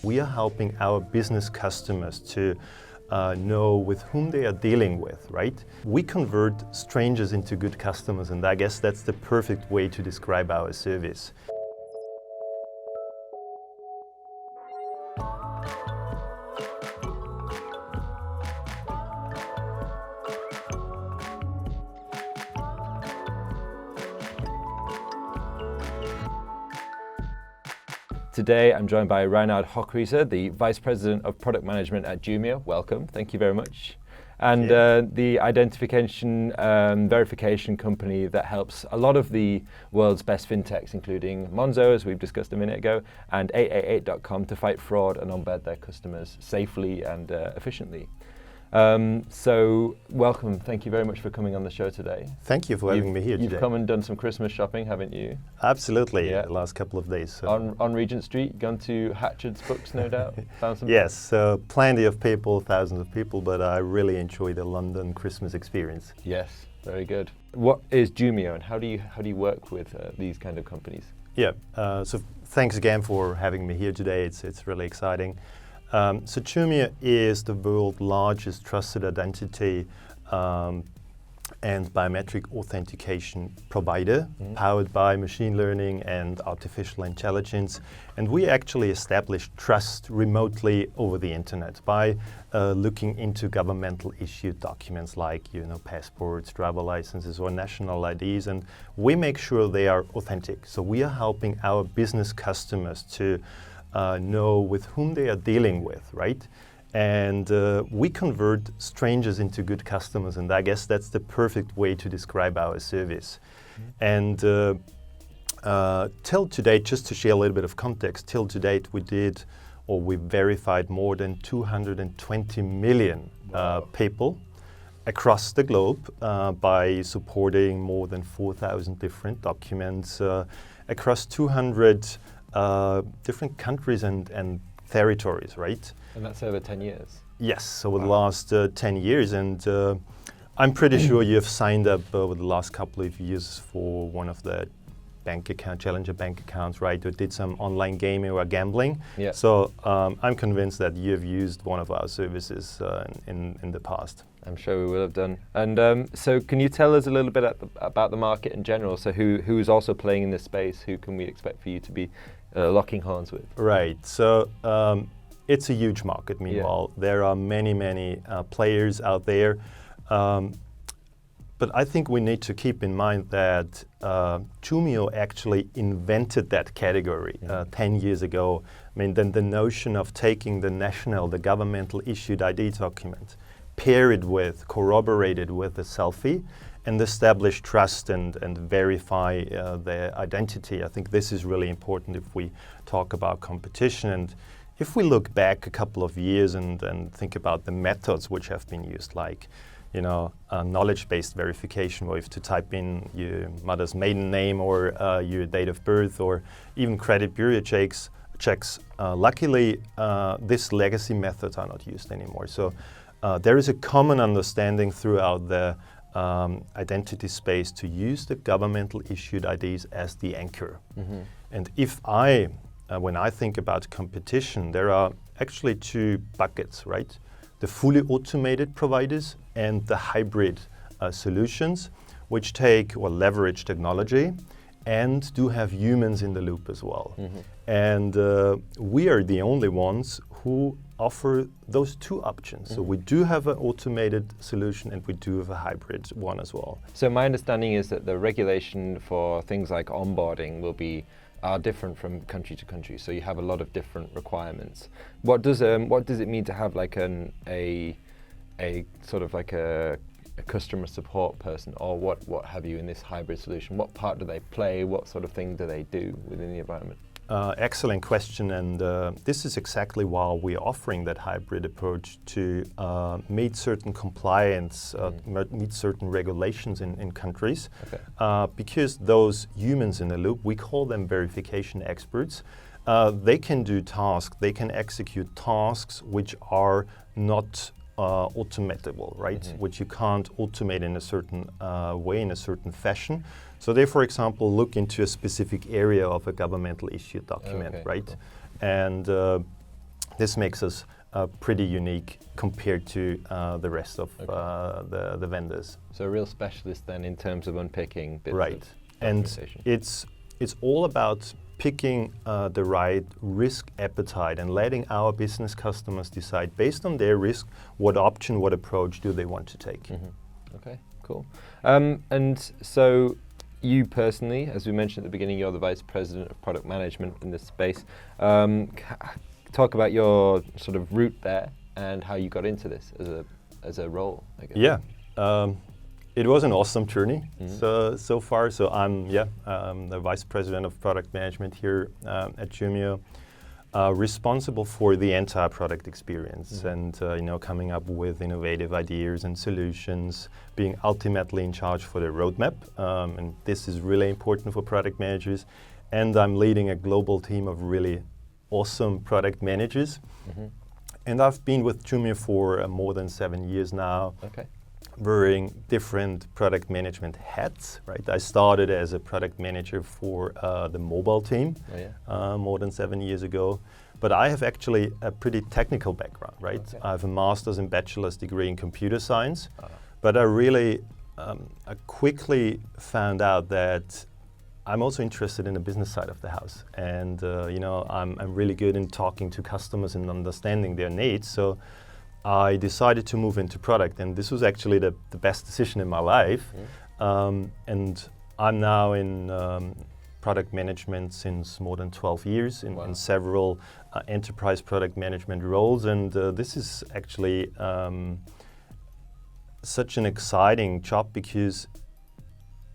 We are helping our business customers to know with whom they are dealing with, right? We convert strangers into good customers, and I guess that's the perfect way to describe our service. Today, I'm joined by Reinhard Hochrieser, the Vice President of Product Management at Jumio. Welcome, thank you very much. And the identification verification company that helps a lot of the world's best fintechs, including Monzo, as we've discussed a minute ago, and 888.com to fight fraud and onboard their customers safely and efficiently. So welcome, thank you very much for coming on the show today. Thank you for having me here today. You've come and done some Christmas shopping, haven't you? Absolutely, the last couple of days. So. On Regent Street, gone to Hatchard's Books, no doubt? Found some Yes, plenty of people, thousands of people, but I really enjoy the London Christmas experience. Yes, very good. What is Jumio and how do you work with these kind of companies? Yeah, so thanks again for having me here today. It's really exciting. So Jumio is the world's largest trusted identity and biometric authentication provider, powered by machine learning and artificial intelligence. And we actually establish trust remotely over the internet by looking into governmental issued documents like passports, driver licenses, or national IDs, and we make sure they are authentic. So we are helping our business customers to know with whom they are dealing with, right? And we convert strangers into good customers, and I guess that's the perfect way to describe our service. And till to date, just to share a little bit of context, till to date we verified more than 220 million people across the globe by supporting more than 4,000 different documents across 200 different countries and territories, right? And that's over 10 years? Yes, over the last 10 years. And I'm pretty sure you have signed up over the last couple of years for one of the challenger bank accounts, right? Or did some online gaming or gambling. Yeah. So I'm convinced that you have used one of our services in the past. I'm sure we will have done. And so can you tell us a little bit about the market in general? So who's also playing in this space? Who can we expect for you to be locking horns with? Right, so it's a huge market. Meanwhile, there are many players out there. But I think we need to keep in mind that Jumio actually invented that category 10 years ago. I mean, then the notion of taking the governmental issued ID document, corroborated with a selfie, and establish trust and verify their identity. I think this is really important if we talk about competition. And if we look back a couple of years and think about the methods which have been used, like knowledge-based verification, where you have to type in your mother's maiden name or your date of birth, or even credit bureau checks. Luckily, these legacy methods are not used anymore. So there is a common understanding throughout the identity space to use the governmental issued IDs as the anchor. And when I think about competition, there are actually two buckets, right? The fully automated providers and the hybrid solutions, which take or leverage technology and do have humans in the loop as well. And we are the only ones who offer those two options. So we do have an automated solution and we do have a hybrid one as well. So my understanding is that the regulation for things like onboarding are different from country to country. So you have a lot of different requirements. What does it mean to have like a sort of like a customer support person, or what have you in this hybrid solution? What part do they play? What sort of thing do they do within the environment? Excellent question, and this is exactly why we're offering that hybrid approach to meet certain compliance, meet certain regulations in countries. Okay. Because those humans in the loop, we call them verification experts, they can do tasks, they can execute tasks which are not automatable, right? Which you can't automate in a certain way, in a certain fashion. So they, for example, look into a specific area of a governmental issued document, right? Cool. And this makes us pretty unique compared to the rest of the vendors. So a real specialist then in terms of unpicking bits Right. of And documentation. it's all about picking the right risk appetite and letting our business customers decide based on their risk what option, what approach do they want to take. Mm-hmm. Okay, cool. And so you personally, as we mentioned at the beginning, you're the Vice President of Product Management in this space. Talk about your sort of route there and how you got into this as a role, I guess. Yeah. It was an awesome journey so far. So I'm the Vice President of Product Management here at Jumio, responsible for the entire product experience and coming up with innovative ideas and solutions, being ultimately in charge for the roadmap. And this is really important for product managers. And I'm leading a global team of really awesome product managers. And I've been with Jumio for more than 7 years now. Okay. Wearing different product management hats, right? I started as a product manager for the mobile team more than 7 years ago. But I have actually a pretty technical background, right? Okay. I have a master's and bachelor's degree in computer science. But I really I quickly found out that I'm also interested in the business side of the house. And I'm really good in talking to customers and understanding their needs. So I decided to move into product, and this was actually the best decision in my life. And I'm now in product management since more than 12 years in several enterprise product management roles. And this is actually such an exciting job because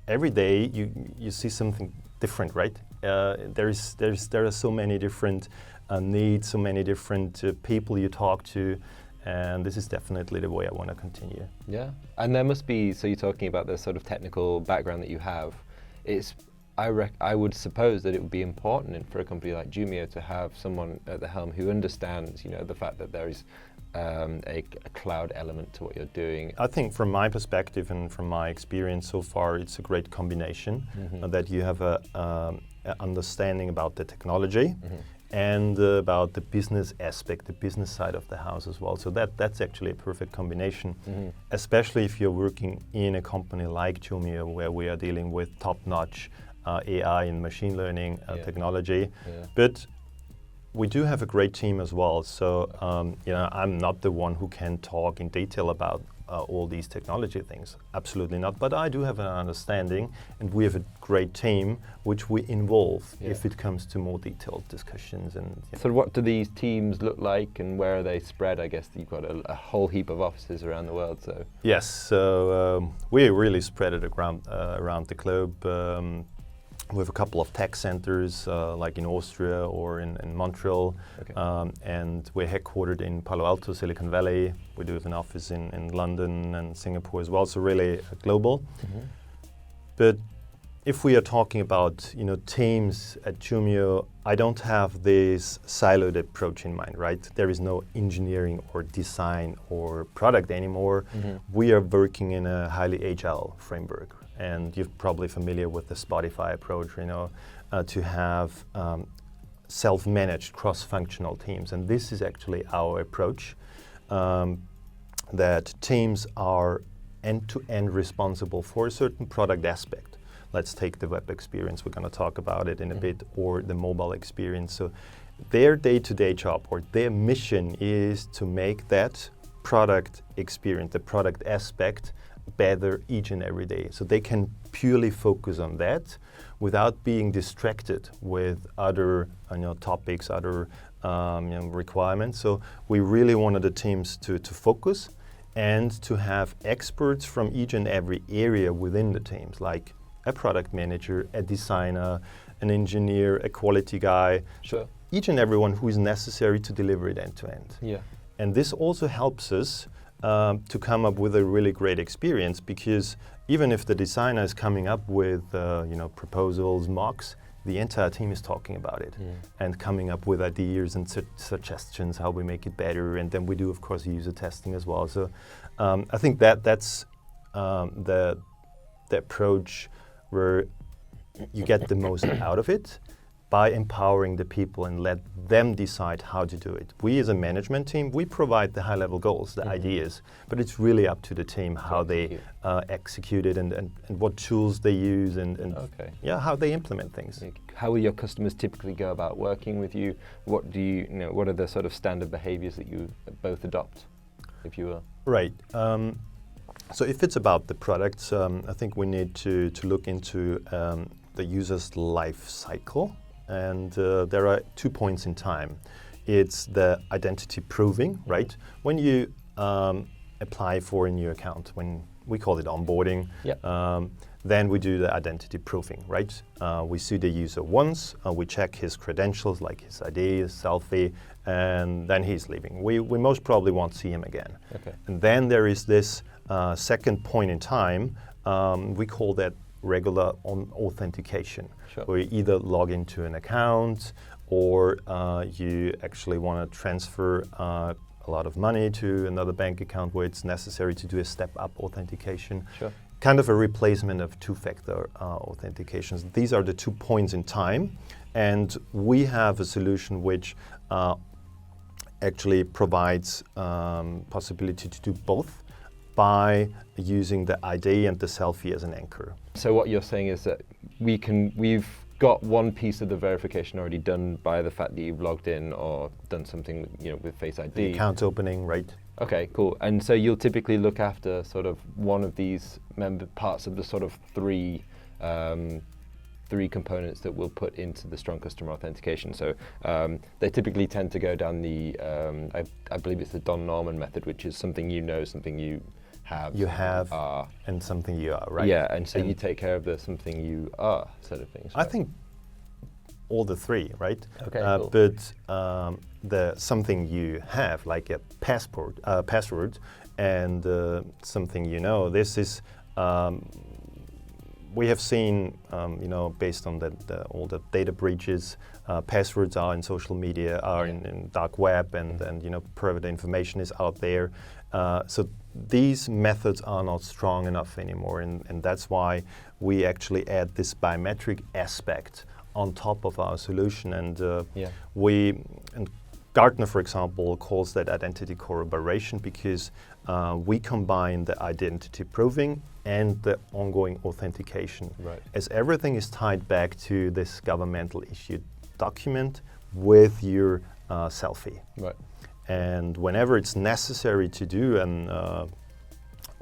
every day you see something different, right? There are so many different needs, so many different people you talk to. And this is definitely the way I want to continue. Yeah, and there must be, so you're talking about the sort of technical background that you have. I would suppose that it would be important for a company like Jumio to have someone at the helm who understands, the fact that there is a cloud element to what you're doing. I think from my perspective and from my experience so far, it's a great combination that you have a understanding about the technology. And about the business aspect, the business side of the house as well. So that's actually a perfect combination, especially if you're working in a company like Jumio, where we are dealing with top-notch AI and machine learning technology. But we do have a great team as well. So I'm not the one who can talk in detail about all these technology things. Absolutely not. But I do have an understanding, and we have a great team which we involve if it comes to more detailed discussions. And so what do these teams look like, and where are they spread? I guess you've got a whole heap of offices around the world. So yes, so we really spread it around the globe. We have a couple of tech centers, like in Austria or in Montreal, and we're headquartered in Palo Alto, Silicon Valley. We do have an office in London and Singapore as well, so really global. But if we are talking about teams at Jumio, I don't have this siloed approach in mind, right? There is no engineering or design or product anymore. We are working in a highly agile framework. And you're probably familiar with the Spotify approach, to have self-managed cross-functional teams. And this is actually our approach, that teams are end-to-end responsible for a certain product aspect. Let's take the web experience, we're going to talk about it in a bit, or the mobile experience. So their day-to-day job or their mission is to make that product experience, the product aspect, better each and every day. So they can purely focus on that without being distracted with other topics, other requirements. So we really wanted the teams to focus and to have experts from each and every area within the teams, like a product manager, a designer, an engineer, a quality guy. Sure. Each and everyone who is necessary to deliver it end to end. Yeah. And this also helps us to come up with a really great experience, because even if the designer is coming up with proposals, mocks, the entire team is talking about it and coming up with ideas and suggestions how we make it better. And then we do, of course, user testing as well. So I think that's the approach where you get the most out of it. by empowering the people and let them decide how to do it. We as a management team, we provide the high-level goals, the ideas, but it's really up to the team how they execute it and what tools they use and how they implement things. How will your customers typically go about working with you? What do you know? What are the sort of standard behaviors that you both adopt, if you will? Right. So if it's about the products, I think we need to look into the user's life cycle. And there are 2 points in time. It's the identity proving, right? When you apply for a new account, when we call it onboarding, then we do the identity proving, right? We see the user once, we check his credentials like his ID, his selfie, and then he's leaving. We most probably won't see him again. Okay. And then there is this second point in time, we call that regular authentication. Sure. Where you either log into an account or you actually want to transfer a lot of money to another bank account where it's necessary to do a step-up authentication. Sure. Kind of a replacement of two-factor authentications. These are the 2 points in time, and we have a solution which actually provides possibility to do both by using the ID and the selfie as an anchor. So what you're saying is that we've got one piece of the verification already done by the fact that you've logged in or done something, with Face ID. The account opening, right? Okay, cool. And so you'll typically look after sort of one of these parts of the sort of three components that we'll put into the strong customer authentication. So they typically tend to go down the, I believe it's the Don Norman method, which is something something you have. You have, and something you are, right? Yeah, and so you take care of the something you are sort of things. Right? I think all the three, right? Okay, cool. But the something you have, like a password, and something this is. We have seen, based on all the data breaches, passwords are in social media, are in dark web, and private information is out there. So these methods are not strong enough anymore, and that's why we actually add this biometric aspect on top of our solution. And Gartner, for example, calls that identity corroboration because we combine the identity proving and the ongoing authentication. Right. As everything is tied back to this governmental issued document with your selfie. Right. And whenever it's necessary to do an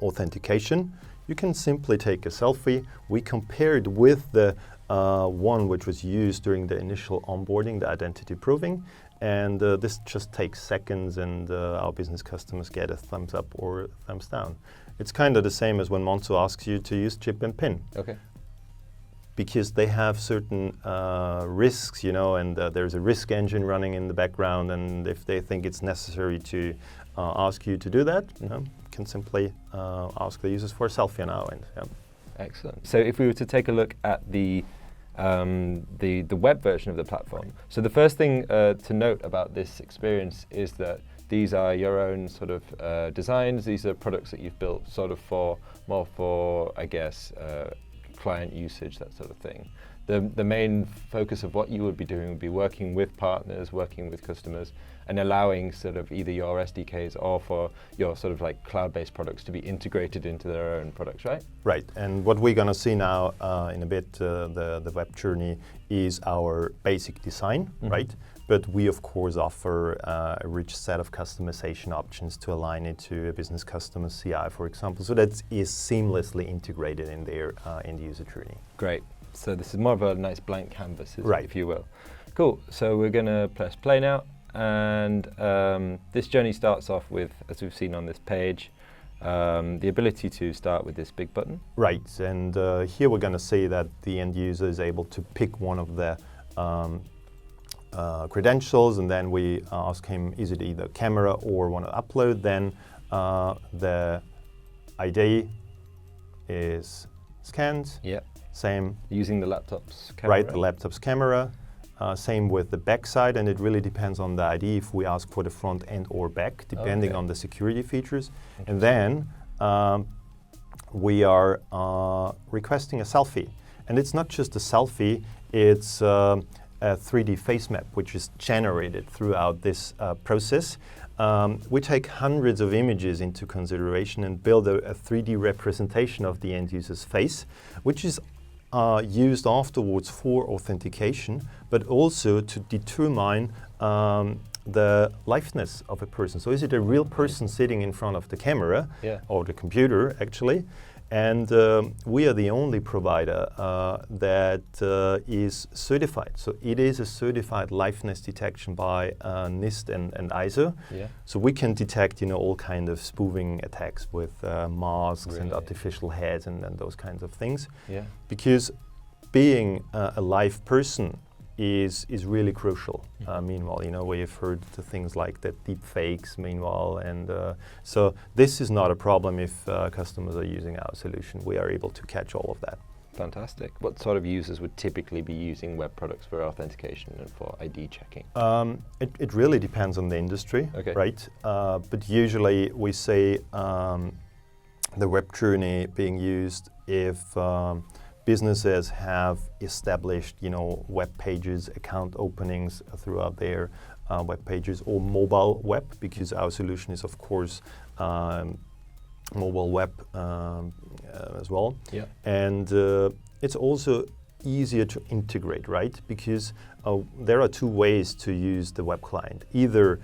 authentication, you can simply take a selfie. We compare it with the one which was used during the initial onboarding, the identity proving, and this just takes seconds, and our business customers get a thumbs up or a thumbs down. It's kind of the same as when Monzo asks you to use chip and PIN. Okay. Because they have certain risks, and there's a risk engine running in the background, and if they think it's necessary to ask you to do that, can simply ask the users for a selfie on our end. Yeah. Excellent. So if we were to take a look at the web version of the platform, so the first thing to note about this experience is that these are your own sort of designs. These are products that you've built sort of more for, I guess, client usage, that sort of thing. The main focus of what you would be doing would be working with partners, working with customers, and allowing sort of either your SDKs or for your sort of like cloud-based products to be integrated into their own products, right? Right, and what we're going to see now in a bit, the web journey, is our basic design, right? But we, of course, offer a rich set of customization options to align it to a business customer CI, for example, so that is seamlessly integrated in their end-user journey. Great. So this is more of a nice blank canvas, right, if you will. Cool. So we're going to press play now, and this journey starts off with, as we've seen on this page, the ability to start with this big button. Right, and here we're going to see that the end user is able to pick one of the credentials, and then we ask him, is it either camera or want to upload? Then the ID is scanned. Yep. Same. Using the laptop's camera. Right, the laptop's camera. Same with the back side, and it really depends on the ID if we ask for the front and or back, depending on the security features. And then we are requesting a selfie. And it's not just a selfie, it's a 3D face map, which is generated throughout this process. We take hundreds of images into consideration and build a 3D representation of the end user's face, which is used afterwards for authentication, but also to determine the liveness of a person. So is it a real person sitting in front of the camera or the computer actually? And we are the only provider that is certified. So it is a certified liveness detection by NIST and ISO. Yeah. So we can detect, all kind of spoofing attacks with masks and artificial heads and those kinds of things. Yeah. Because being a live person is really crucial. Meanwhile, we have heard the things like that deep fakes meanwhile, and so this is not a problem if customers are using our solution. We are able to catch all of that. Fantastic. What sort of users would typically be using web products for authentication and for ID checking? It really depends on the industry, right? But usually we say the web journey being used if businesses have established, web pages, account openings throughout their web pages, or mobile web, because our solution is, of course, mobile web as well. Yeah. And it's also easier to integrate, right? Because there are two ways to use the web client. Either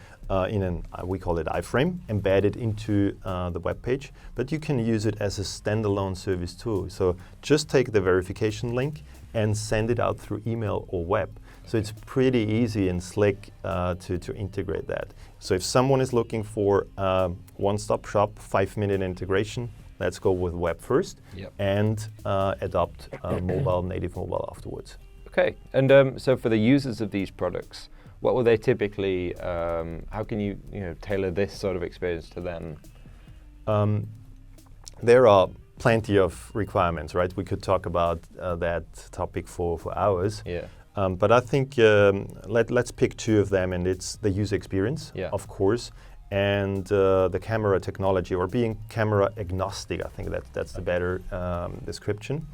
in an, we call it iframe, embedded into the web page, but you can use it as a standalone service too. So just take the verification link and send it out through email or web. So it's pretty easy and slick to integrate that. So if someone is looking for one-stop shop, 5-minute integration, let's go with web first and adopt native mobile afterwards. Okay, and so for the users of these products, what will they typically, how can you tailor this sort of experience to them? There are plenty of requirements, right? We could talk about that topic for hours. Yeah. But I think let's pick two of them, and it's the user experience, of course, and the camera technology, or being camera agnostic. I think that's the better description.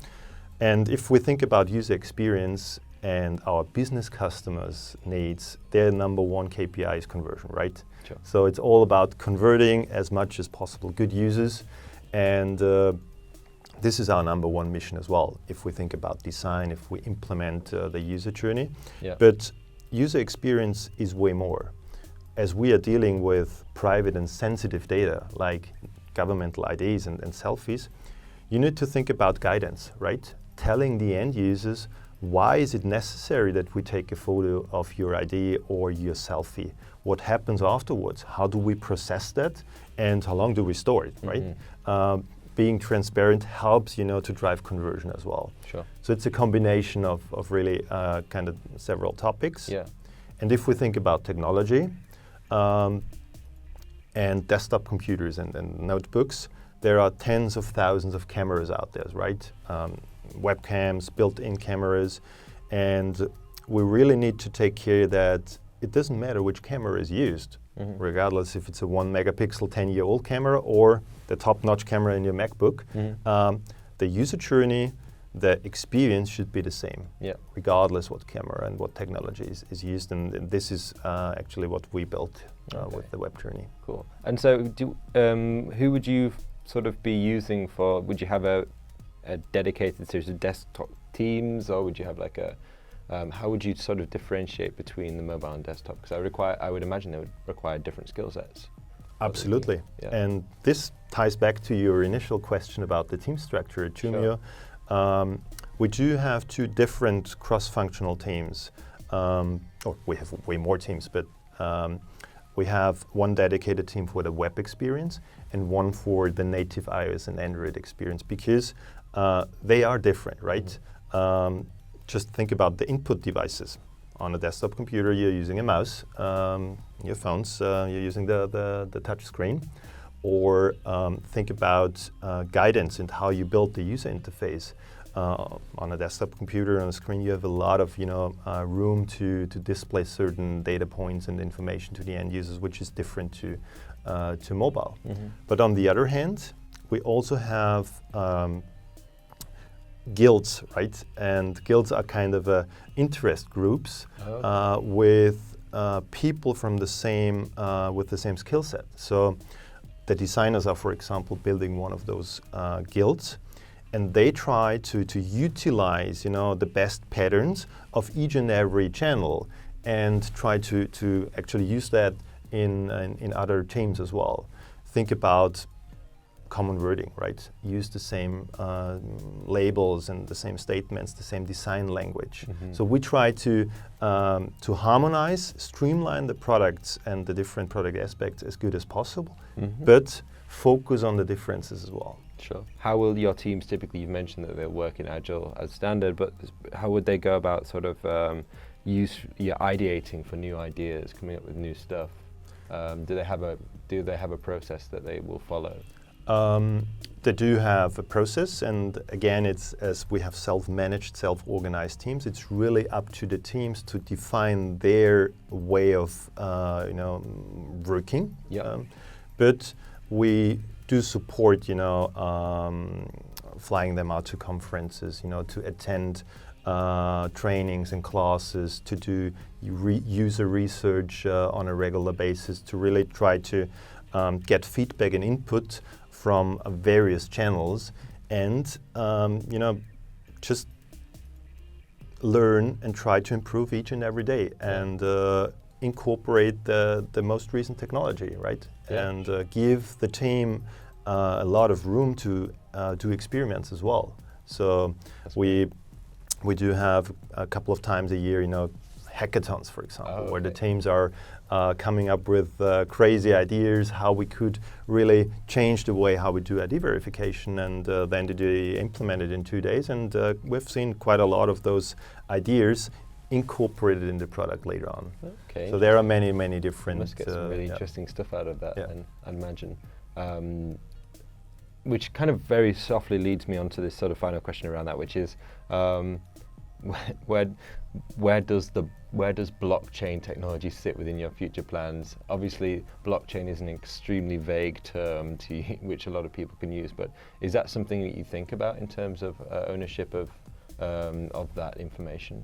And if we think about user experience and our business customers' needs, their number one KPI is conversion, right? Sure. So it's all about converting as much as possible good users, and this is our number one mission as well. If we think about design, if we implement the user journey, but user experience is way more. As we are dealing with private and sensitive data like governmental IDs and selfies, you need to think about guidance, right? Telling the end users, why is it necessary that we take a photo of your ID or your selfie? What happens afterwards? How do we process that? And how long do we store it, right? Being transparent helps, to drive conversion as well. Sure. So it's a combination of really kind of several topics. Yeah. And if we think about technology and desktop computers and notebooks, there are tens of thousands of cameras out there, right? Webcams, built-in cameras, and we really need to take care that it doesn't matter which camera is used, regardless if it's a 1 megapixel 10-year-old camera or the top-notch camera in your MacBook. The user journey, the experience should be the same, regardless what camera and what technology is used, and this is actually what we built with the web journey. Cool. And so who would you sort of be using for, would you have a dedicated series of desktop teams, or would you have like a, how would you sort of differentiate between the mobile and desktop? Because I would imagine they would require different skill sets. Absolutely. And this ties back to your initial question about the team structure at Jumio. Sure. We do have two different cross-functional teams, or we have way more teams, but we have one dedicated team for the web experience and one for the native iOS and Android experience, because they are different, right? Just think about the input devices. On a desktop computer, you're using a mouse. Your phones, you're using the touch screen. Or think about guidance and how you build the user interface. On a desktop computer, on a screen, you have a lot of room to display certain data points and information to the end users, which is different to mobile. But on the other hand, we also have guilds, right? And guilds are kind of interest groups with people from the same with the same skill set. So the designers are, for example, building one of those guilds, and they try to utilize, the best patterns of each and every channel, and try to actually use that in other teams as well. Think about common wording, right? Use the same labels and the same statements, the same design language. So we try to harmonize, streamline the products and the different product aspects as good as possible, but focus on the differences as well. Sure. How will your teams typically, you've mentioned that they work in Agile as standard, but how would they go about sort of ideating for new ideas, coming up with new stuff? Do they have a process that they will follow? They do have a process, and again, it's as we have self-managed, self-organized teams. It's really up to the teams to define their way of, working. Yeah. But we do support, flying them out to conferences, to attend trainings and classes, to do user research on a regular basis, to really try to get feedback and input from various channels, and just learn and try to improve each and every day, and incorporate the most recent technology, right? Yeah. And give the team a lot of room to do experiments as well. So we do have a couple of times a year, hackathons, for example, where the teams are coming up with crazy ideas how we could really change the way how we do ID verification, and then they implement it in 2 days. And we've seen quite a lot of those ideas incorporated in the product later on. Okay. So there are many, many different. Must get some really interesting stuff out of that, and I imagine. Which kind of very softly leads me on to this sort of final question around that, which is where does blockchain technology sit within your future plans? Obviously, blockchain is an extremely vague term which a lot of people can use, but is that something that you think about in terms of ownership of that information?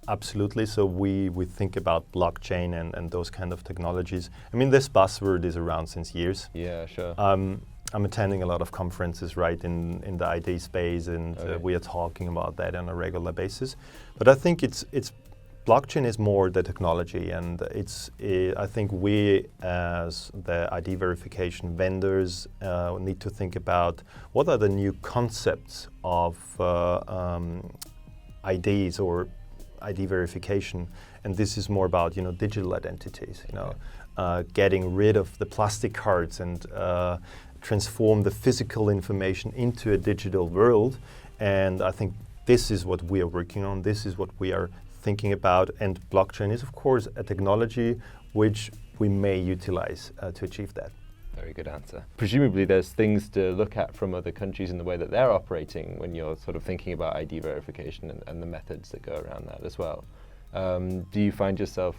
Absolutely. So we think about blockchain and those kind of technologies. I mean, this buzzword is around since years. Yeah, sure. I'm attending a lot of conferences, right, in the ID space, and we are talking about that on a regular basis. But I think it's blockchain is more the technology, and I think we as the ID verification vendors need to think about what are the new concepts of IDs or ID verification, and this is more about digital identities, getting rid of the plastic cards and transform the physical information into a digital world. And I think this is what we are working on. This is what we are thinking about. And blockchain is, of course, a technology which we may utilize to achieve that. Very good answer. Presumably there's things to look at from other countries in the way that they're operating when you're sort of thinking about ID verification and the methods that go around that as well. Do you find yourself,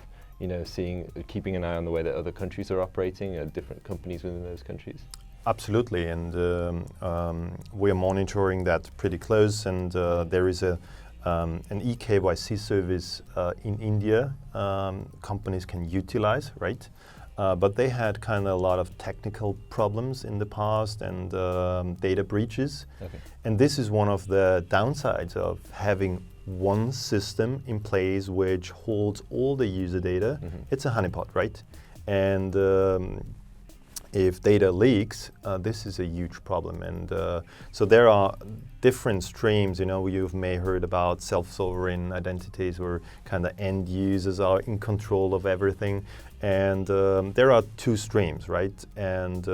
keeping an eye on the way that other countries are operating, different companies within those countries? Absolutely, and we are monitoring that pretty close, and there is an eKYC service in India companies can utilize, right? But they had kind of a lot of technical problems in the past and data breaches. Okay. And this is one of the downsides of having one system in place which holds all the user data. It's a honeypot, right? And if data leaks, this is a huge problem. And so there are different streams. You may heard about self-sovereign identities, where kind of end users are in control of everything. And there are two streams, right? And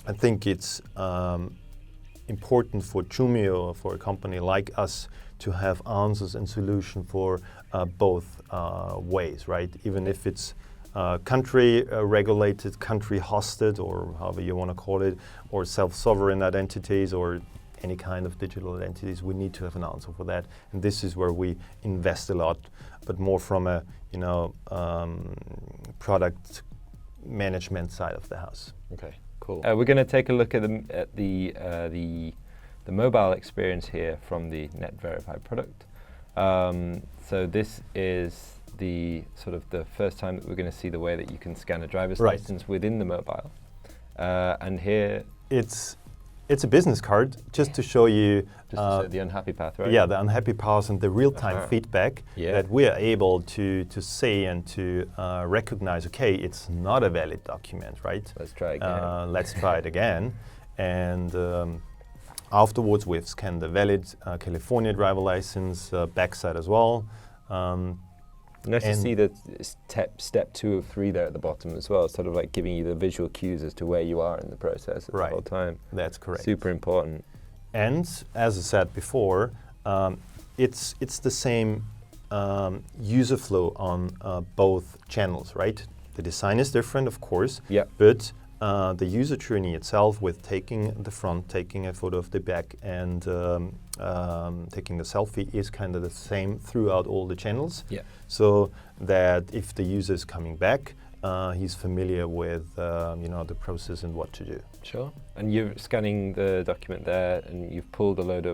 I think it's important for Jumio, for a company like us, to have answers and solutions for both ways, right? Even if it's country regulated, country hosted, or however you want to call it, or self-sovereign identities, or any kind of digital identities, we need to have an answer for that. And this is where we invest a lot, but more from a product management side of the house. Okay, cool. We're going to take a look at the the mobile experience here from the Net Verified product. So this is the sort of the first time that we're going to see the way that you can scan a driver's license within the mobile. And here it's a business card just to show you the unhappy path, right? Yeah, the unhappy path and the real-time feedback that we are able to see and to recognize. Okay, it's not a valid document, right? Let's try again. Let's try it again, and afterwards we've scanned the valid California driver license backside as well. Nice to see that step 2 of 3 there at the bottom as well, sort of like giving you the visual cues as to where you are in the process at the whole time. That's correct. Super important. And as I said before, it's the same user flow on both channels, right? The design is different, of course, but the user journey itself, with taking the front, taking a photo of the back, and taking the selfie, is kind of the same throughout all the channels. So that if the user is coming back, he's familiar with the process and what to do. Sure. And you're scanning the document there, and you've pulled a load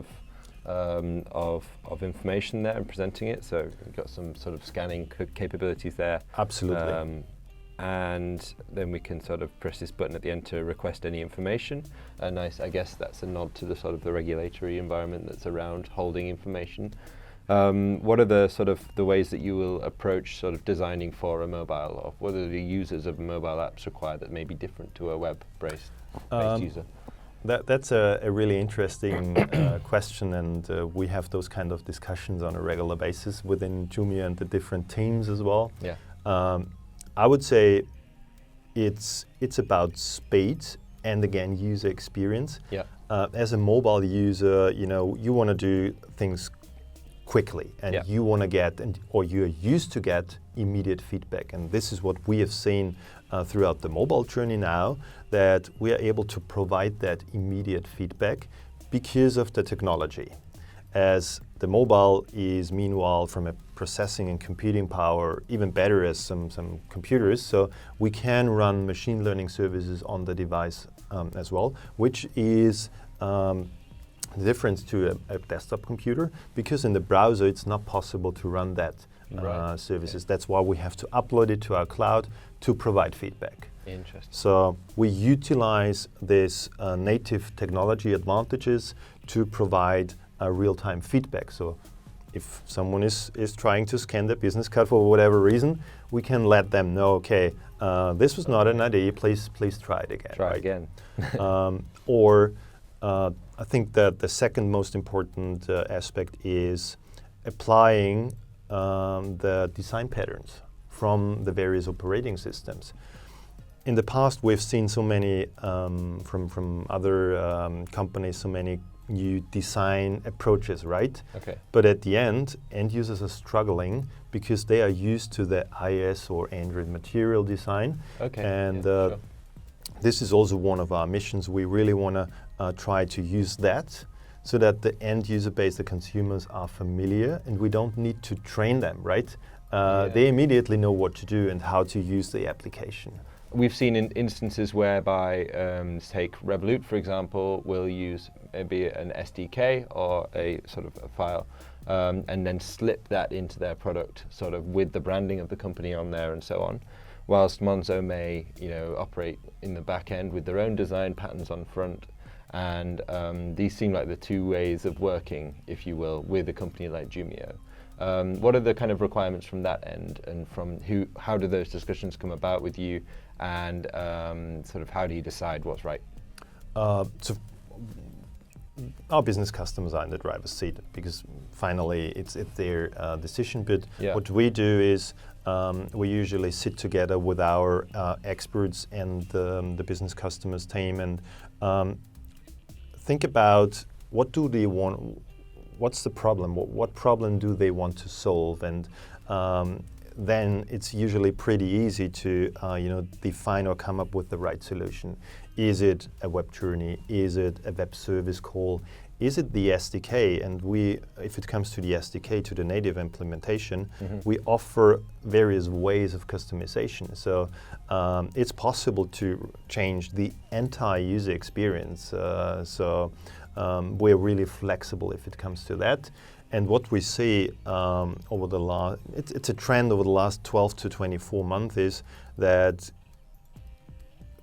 of information there and presenting it. So you've got some sort of scanning capabilities there. Absolutely. And then we can sort of press this button at the end to request any information. Nice, I guess that's a nod to the sort of the regulatory environment that's around holding information. What are the sort of the ways that you will approach sort of designing for a mobile, or what are the users of mobile apps require that may be different to a web-based user? That's a really interesting question, and we have those kind of discussions on a regular basis within Jumio and the different teams as well. I would say it's about speed and, again, user experience. As a mobile user, you want to do things quickly, and you want to get, or you're used to get, immediate feedback. And this is what we have seen throughout the mobile journey now, that we are able to provide that immediate feedback because of the technology. As the mobile is, meanwhile, from a processing and computing power, even better as some computers, so we can run machine learning services on the device as well, which is the difference to a desktop computer, because in the browser it's not possible to run that services. That's why we have to upload it to our cloud to provide feedback. Interesting. So we utilize this native technology advantages to provide real-time feedback. So if someone is trying to scan the business card for whatever reason, we can let them know, okay, this was not an idea, please try it again. Try again. Or I think that the second most important aspect is applying the design patterns from the various operating systems. In the past, we've seen so many from other companies, so many new design approaches, right? But at the end users are struggling because they are used to the iOS or Android material design. This is also one of our missions. We really want to try to use that so that the end user base, the consumers, are familiar, and we don't need to train them, right? They immediately know what to do and how to use the application. We've seen instances whereby, take Revolut, for example, will use maybe an SDK or a sort of a file, and then slip that into their product, sort of with the branding of the company on there and so on. Whilst Monzo may, operate in the back end with their own design patterns on front, and these seem like the two ways of working, if you will, with a company like Jumio. What are the kind of requirements from that end, and how do those discussions come about with you, and sort of how do you decide what's right? So our business customers are in the driver's seat because finally it's their decision. But what we do is we usually sit together with our experts and the business customers team and think about what do they want. What's the problem? What problem do they want to solve? And then it's usually pretty easy to define or come up with the right solution. Is it a web journey? Is it a web service call? Is it the SDK? And if it comes to the SDK, to the native implementation, we offer various ways of customization. So it's possible to change the entire user experience. we're really flexible if it comes to that. And what we see over the last, it's a trend over the last 12 to 24 months is that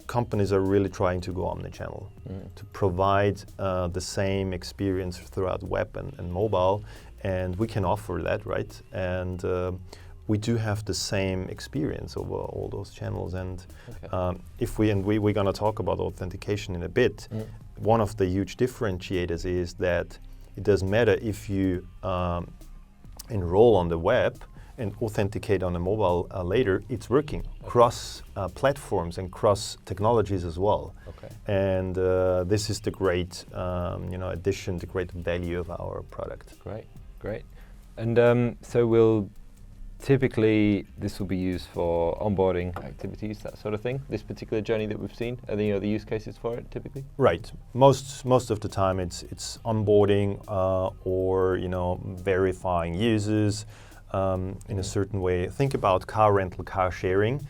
companies are really trying to go omnichannel to provide the same experience throughout web and mobile, and we can offer that, right? And we do have the same experience over all those channels. And we're going to talk about authentication in a bit. One of the huge differentiators is that it doesn't matter if you enroll on the web and authenticate on a mobile later, it's working cross platforms and cross technologies as well. And this is the great addition, the great value of our product. Great. And so typically this will be used for onboarding activities, that sort of thing. This particular journey that we've seen, are there the use cases for it typically? Right. Most of the time it's onboarding or verifying users in a certain way. Think about car rental, car sharing.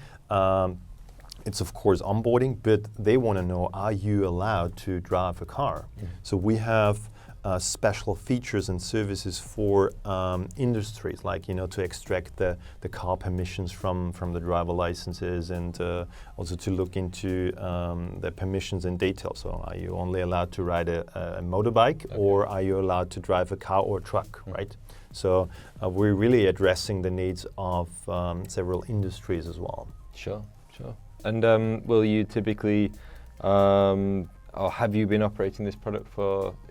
It's of course onboarding, but they want to know, are you allowed to drive a car? So we have special features and services for industries, like to extract the car permissions from the driver licenses, and also to look into the permissions in detail. So are you only allowed to ride a motorbike, or are you allowed to drive a car or a truck, right? So we're really addressing the needs of several industries as well. Sure. And will you typically or have you been operating this product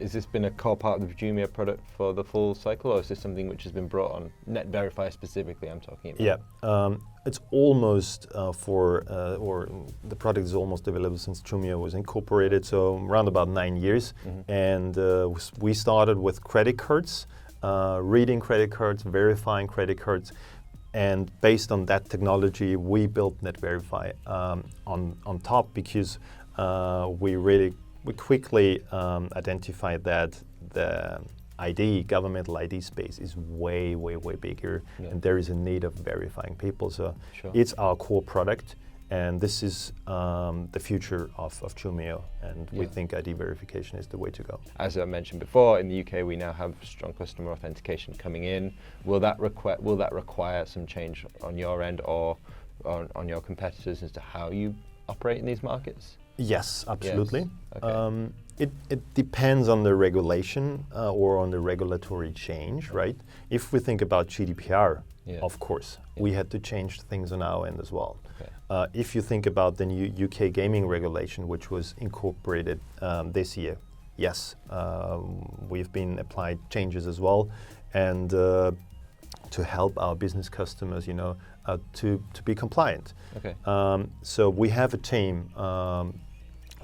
has this been a core part of the Jumio product for the full cycle, or is this something which has been brought on, Net Verify specifically I'm talking about? Yeah, it's almost or the product is almost available since Jumio was incorporated, so around about 9 years. And we started with credit cards, reading credit cards, verifying credit cards. And based on that technology, we built Net Verify on top, because we quickly identified that the governmental ID space is way bigger, and there is a need of verifying people. So it's our core product, and this is the future of Jumio, and we think ID verification is the way to go. As I mentioned before, in the UK we now have strong customer authentication coming in. Will that require some change on your end or on your competitors as to how you operate in these markets? Yes, absolutely. Yes. Okay. It depends on the regulation or on the regulatory change, right? If we think about GDPR, of course, we had to change things on our end as well. If you think about the new UK gaming regulation, which was incorporated this year, yes, we've been applied changes as well, and to help our business customers, to be compliant. So we have a team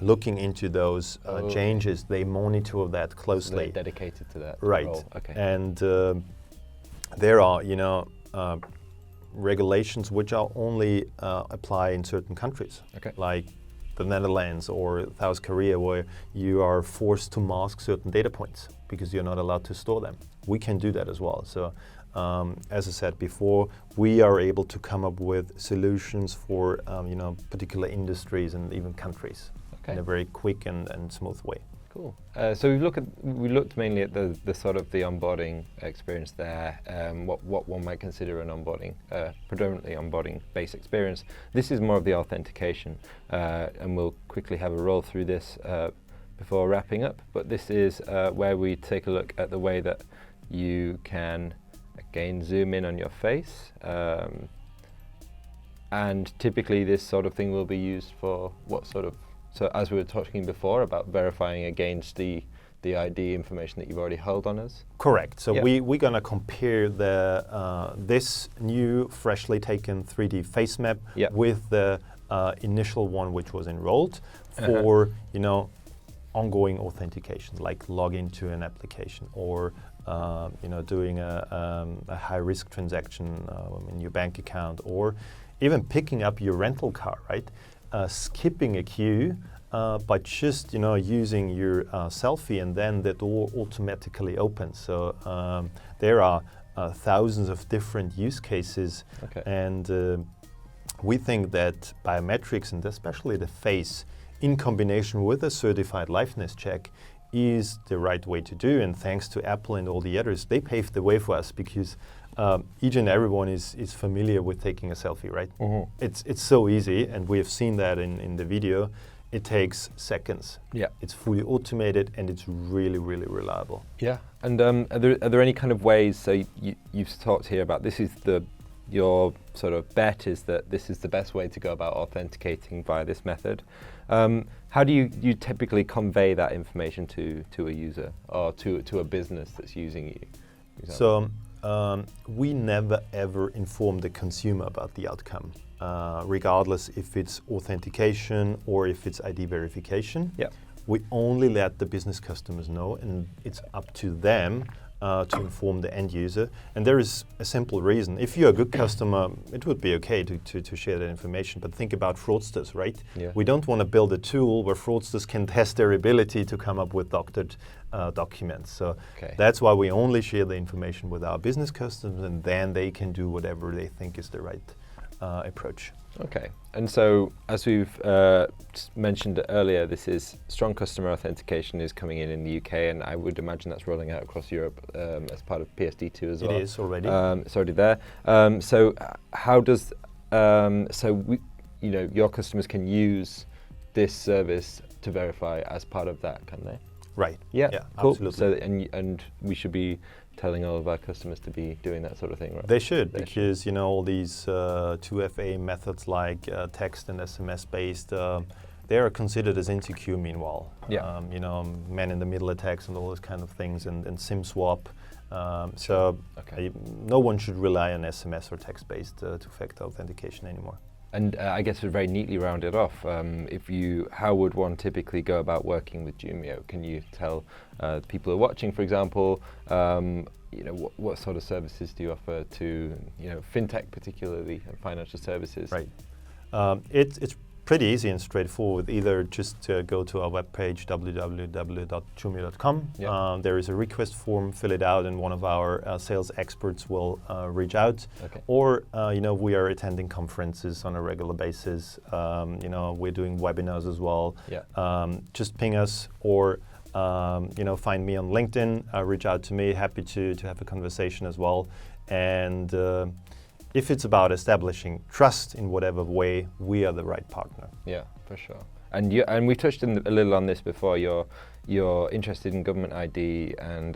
looking into those changes. They monitor that closely. So they're dedicated to that. Right. Role. Okay. And there are, regulations which are only apply in certain countries, like the Netherlands or South Korea, where you are forced to mask certain data points because you're not allowed to store them. We can do that as well. So as I said before, we are able to come up with solutions for particular industries and even countries in a very quick and smooth way. Cool. So we looked mainly at the sort of the onboarding experience there. What one might consider an onboarding, predominantly onboarding based experience. This is more of the authentication, and we'll quickly have a roll through this before wrapping up. But this is where we take a look at the way that you can again zoom in on your face, and typically this sort of thing will be used for what sort of. So as we were talking before about verifying against the ID information that you've already held on us? Correct. So we're going to compare this new freshly taken 3D face map with the initial one which was enrolled for ongoing authentication, like login to an application, or doing a high risk transaction in your bank account, or even picking up your rental car, right? Skipping a queue by just using your selfie, and then the door automatically opens. So there are thousands of different use cases, and we think that biometrics, and especially the face, in combination with a certified liveness check, is the right way to do. And thanks to Apple and all the others, they paved the way for us because each and everyone is familiar with taking a selfie, right? It's so easy, and we have seen that in the video. It takes seconds. Yeah. It's fully automated, and it's really, really reliable. Yeah. And are there any kind of ways, so you've talked here about this is your sort of bet is that this is the best way to go about authenticating via this method. How do you typically convey that information to a user or to a business that's using you? So we never ever inform the consumer about the outcome, regardless if it's authentication or if it's ID verification. Yeah. We only let the business customers know, and it's up to them to inform the end user. And there is a simple reason. If you're a good customer, it would be okay to share that information, but think about fraudsters, right? Yeah. We don't want to build a tool where fraudsters can test their ability to come up with doctored documents. So that's why we only share the information with our business customers, and then they can do whatever they think is the right approach. Okay, and so as we've mentioned earlier, this is strong customer authentication is coming in the UK, and I would imagine that's rolling out across Europe as part of PSD2 as well. It is already. It's already there. So how does your customers can use this service to verify as part of that, can they? Right. Yeah. Cool. Absolutely. So and we should be telling all of our customers to be doing that sort of thing, right? They should, because all these 2FA methods like text and SMS based, they are considered as insecure meanwhile. Yeah. Man-in-the-middle attacks and all those kind of things, and SIM swap. No one should rely on SMS or text-based two-factor authentication anymore. And I guess to very neatly round it off, how would one typically go about working with Jumio? Can you tell people who are watching, for example, what sort of services do you offer to fintech, particularly financial services? Right. It's pretty easy and straightforward. Either just go to our webpage www.jumio.com. Yeah. There is a request form, fill it out, and one of our sales experts will reach out. Okay. Or we are attending conferences on a regular basis. We're doing webinars as well. Yeah. Just ping us, or find me on LinkedIn. Reach out to me. Happy to have a conversation as well. And if it's about establishing trust in whatever way, we are the right partner. Yeah, for sure. And we touched a little on this before. You're interested in government ID and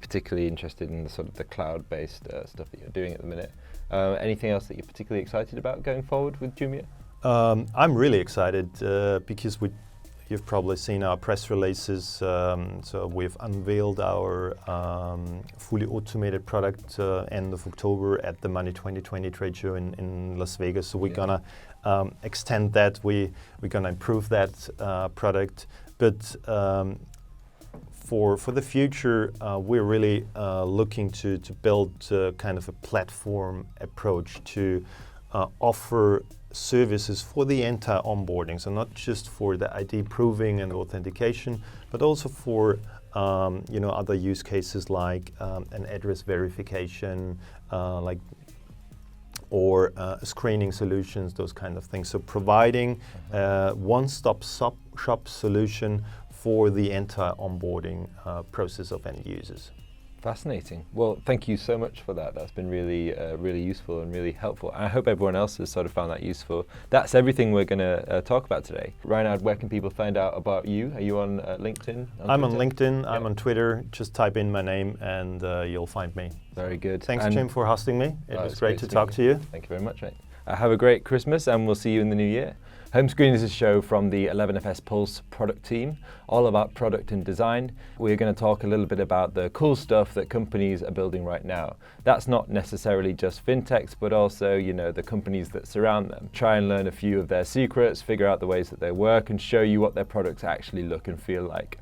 particularly interested in the sort of the cloud-based stuff that you're doing at the minute. Anything else that you're particularly excited about going forward with Jumio? I'm really excited because you've probably seen our press releases. So we've unveiled our fully automated product end of October at the Money 2020 trade show in Las Vegas. So we're gonna extend that. We're gonna improve that product. But for the future, we're really looking to build kind of a platform approach to offer services for the entire onboarding, so not just for the ID proving and authentication, but also for other use cases like an address verification, or screening solutions, those kind of things. So providing one-stop shop solution for the entire onboarding process of end users. Fascinating. Well, thank you so much for that. That's been really, really useful and really helpful. I hope everyone else has sort of found that useful. That's everything we're going to talk about today. Reinhard, where can people find out about you? Are you on LinkedIn? I'm on LinkedIn. I'm on Twitter. Just type in my name and you'll find me. Very good. Thanks, Jim, for hosting me. It was great to talk to you. Thank you very much, mate. Have a great Christmas, and we'll see you in the new year. Homescreen is a show from the 11FS Pulse product team, all about product and design. We're going to talk a little bit about the cool stuff that companies are building right now. That's not necessarily just fintechs, but also, the companies that surround them. Try and learn a few of their secrets, figure out the ways that they work, and show you what their products actually look and feel like.